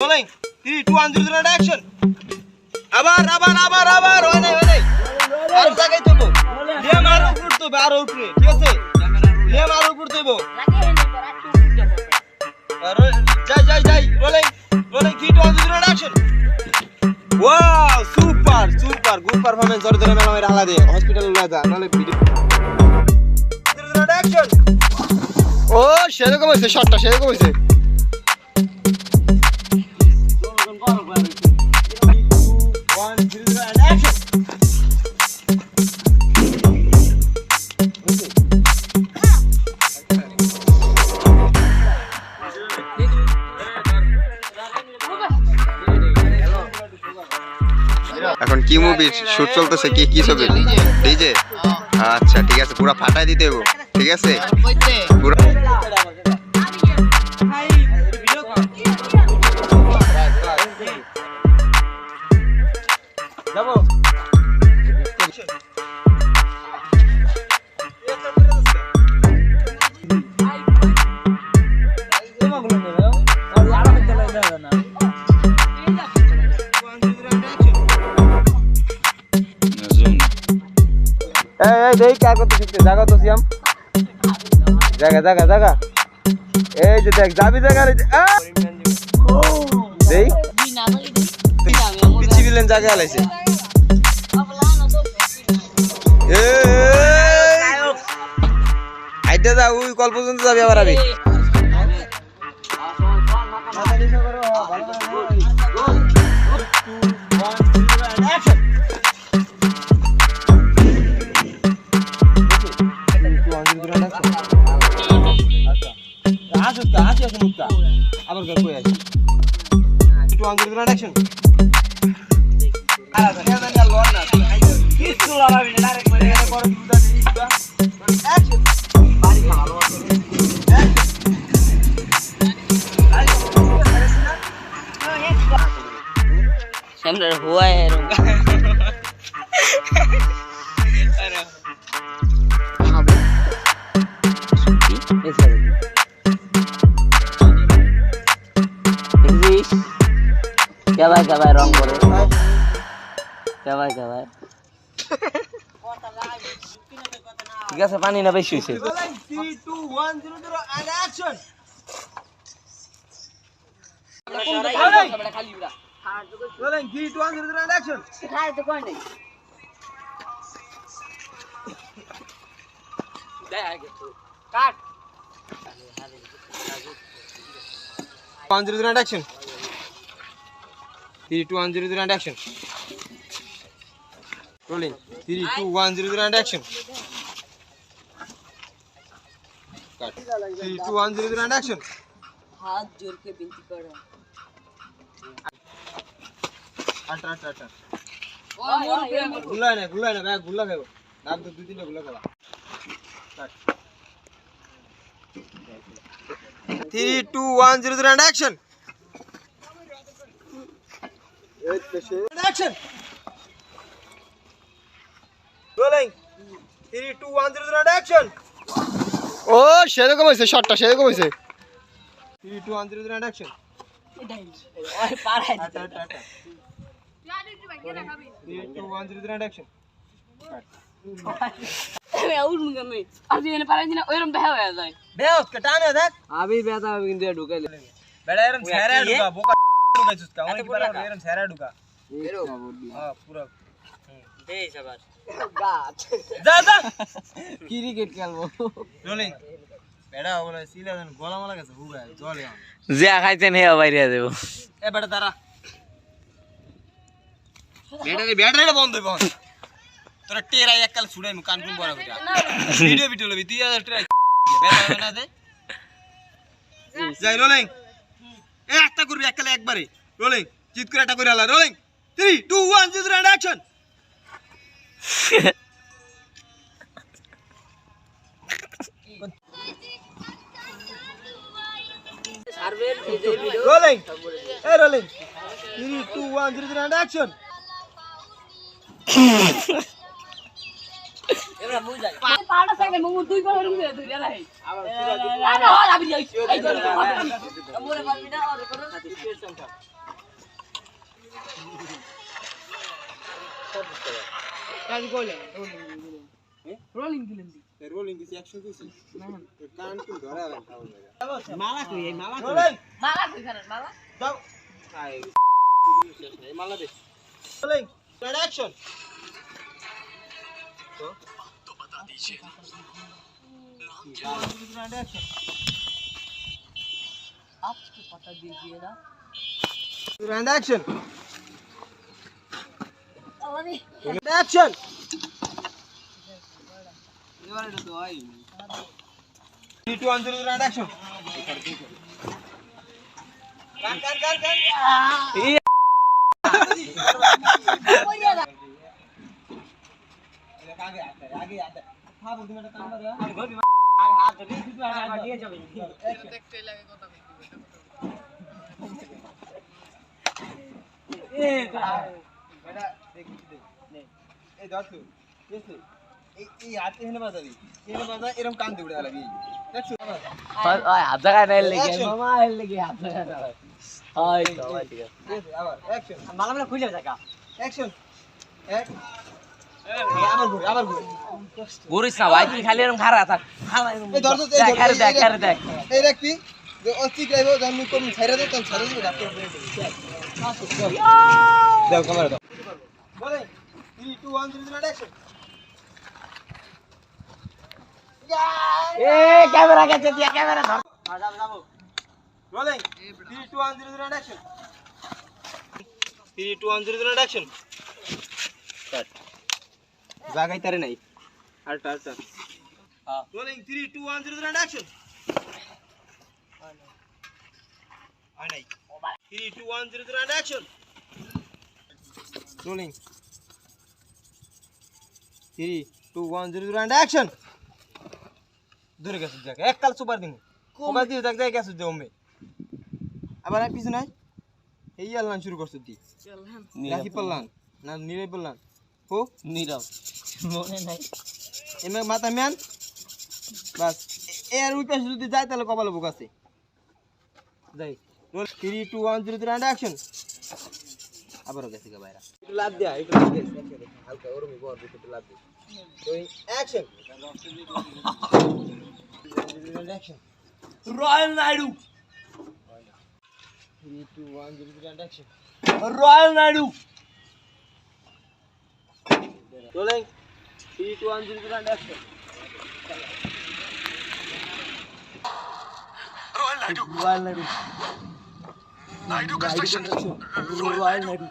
Rolling. 3, 2, 1, 0, action. আবার হয় নাই আর জায়গায় দেবো লিয়াম আর উপর তো আর উপরে ঠিক আছে লিয়াম আর উপর দেবো যাই rolling 3, 2, 1, 0, action. Wow super good performance ধরে মেলা হালা দে হসপিটালে লয়ে যা নালে ভিডিও অ্যাকশন ও সেরকম হইছে শটটা সেরকম হইছে এখন কি মুভি শুট চলতেছে কি ছবি ডিজে আচ্ছা ঠিক আছে পুরো ফাটাই দিতে হবে ঠিক আছে পুরো যাবো দেখ क्या করতে শিখতে জায়গা তো সিয়াম জায়গা এই যে দেখ যাবি জায়গা দেই পিছি বিলেন জায়গা আলাইছে আইতে যা ওই কল পর্যন্ত যাবি আবার আবি আবার গল্প আছে একটু আঙ্গুল করে অ্যাকশন আরে দাদা না লড় না কিছু লাগাবি না ডাইরেক্ট মেরে গেলে বড় দুধা দিবা অ্যাকশন বাড়ি ভালো আছে সামনে हुआ है अरे हां ऐसा क्या भाई रंग करे क्या भाई ঠিক আছে পানি না বেশি হইছে 3, 2, 1, 0, and action rolling 3, 2, 1, 0, and action খাই তো কোন নাই দে আগে কাট 1, 0, and action 3, 2, 1, 0, and action. Rolling. 3, 2, 1, 0, and action. Cut. 3, 2, 1, 0, and action. हाथ जोड़ के विनती कर रहा अट गुल्ला ना मैं गुल्ला खाओ नाम तो 2-3 गुल्ला खावा cut 3, 2, 1, 0, and action. Action. Rolling. 3, 2, 1, 0, and action. ও সেরকম হইছে শটটা সেরকম হইছে 3, 2, 1, 0, and action. ওই পাড়াই দিতে 3, 2, 1, 0, and action. আমি আউট মুগে আমি আর দিনে পাড়াই দিনা ওইরকম বেহা হয়ে যায় বেও কাটানে দেখ আমি বেতা আমি কিন্তু ঢুকাইলে বেড়া এরম ছেড়া ঢুকা বোকা ঢুকা চুসকা ওই কি পারা এরম ছেড়া ঢুকা हां पूरा दे सबार गाछ जा ক্রিকেট খেলবো রোলিং বেড়া বলে সিলা দেন গলা মালা গেছে হুগা জলে যা খাইতেন হে বাইরে দেব এ বেটা দাঁড়া ব্যাটারি বন্ধ হইব তোরা টেরা এককাল ছুড়াই মু কান কোন বড় কইরা ভিডিও লবি তুই আর টেরা বেটা না দে যাই রোলিং এ একটা করবি এককালে একবারে রোলিং জিত করে একটা করে আলা rolling 3, 2, 1, 0, and action. Rolling. Hey, rolling. 3, 2, 1, 0, and action. পাড়া সাইডে মঙ্গু তুই করে রুমে ধরে রাই আরে আবি যাই এই করে মোরে পারবি না আর করো কাজ কইলে রোলিং দিলেন দি রোলিং দিছি 100 দিছি না কান কি ধরে আবেন মালা কই এই মালা কই রোলিং মালা কই খারাপ মালা যাও আই মালা দে রোলিং অ্যাকশন तो बता दीजिए आपको पता दीजिए ना रैंड एक्शन अरे एक्शन ये तो आई 3 2 1 0 रैंड एक्शन कान आगे आता हां बोल तुम्हें काम कर आगे हाथ दिए जाओ देखते लगे কথা ए बेटा देख ले ए देखो कैसे এই হাতে হেনে বাজাবি হেনে বাজা এরকম কান দিবড়ে লাগি দেখছো হাত জায়গা নাই লেগে মামা এর লেগে হাত জায়গা নাই হাই সবাই ঠিক আছে আবার অ্যাকশন মালা মালা খুলে জায়গা অ্যাকশন এক আবার ঘুরে ঘুরিস না ভাই তুই খালি এরকম খাড়া থাক এই ধর দেখ এই দেখবি যে অতি গাইবো জানি কোন ছাইরা দে তখন ছাইরা দে ডাক্তার দাও ক্যামেরা দাও বলে 3 2 1 0 অ্যাকশন এ ক্যামেরা কাছে দিয়া ক্যামেরা ধর যাবো রোলিং 3 2 1 0 অ্যাকশন 3 2 1 0 অ্যাকশন স্টার্ট জাগাই তারে নাই আলটা হ্যাঁ রোলিং 3 2 1 0 অ্যাকশন আই নাই 3 2 1 0 অ্যাকশন রোলিং 3 2 1 0 অ্যাকশন দূরে গেছে জায়গা এক কাল সুপার দিন কোবা দিয়ে জায়গা গেছে যে ওমে আবার আর পিছু নাই এই আল্লাহ শুরু করছ তুই রাখি পড়লাম না নিরে পড়লাম হো নীরব মনে নাই এমে মাথা ম্যান বাস এর ওই পাশে যদি যায় তাহলে কপালে বুক আছে যাই রোল 3 2 1 0 অ্যাকশন আবারও গেছে গা বাইরা একটু লাভ দেয়া একটু লাভ দে হালকা ওরমি বল একটু লাভ দে তো action action royal Naidu 3 2 1 0 action royal Naidu rolling 3 2 1 0 action royal Naidu Naidu construction royal Naidu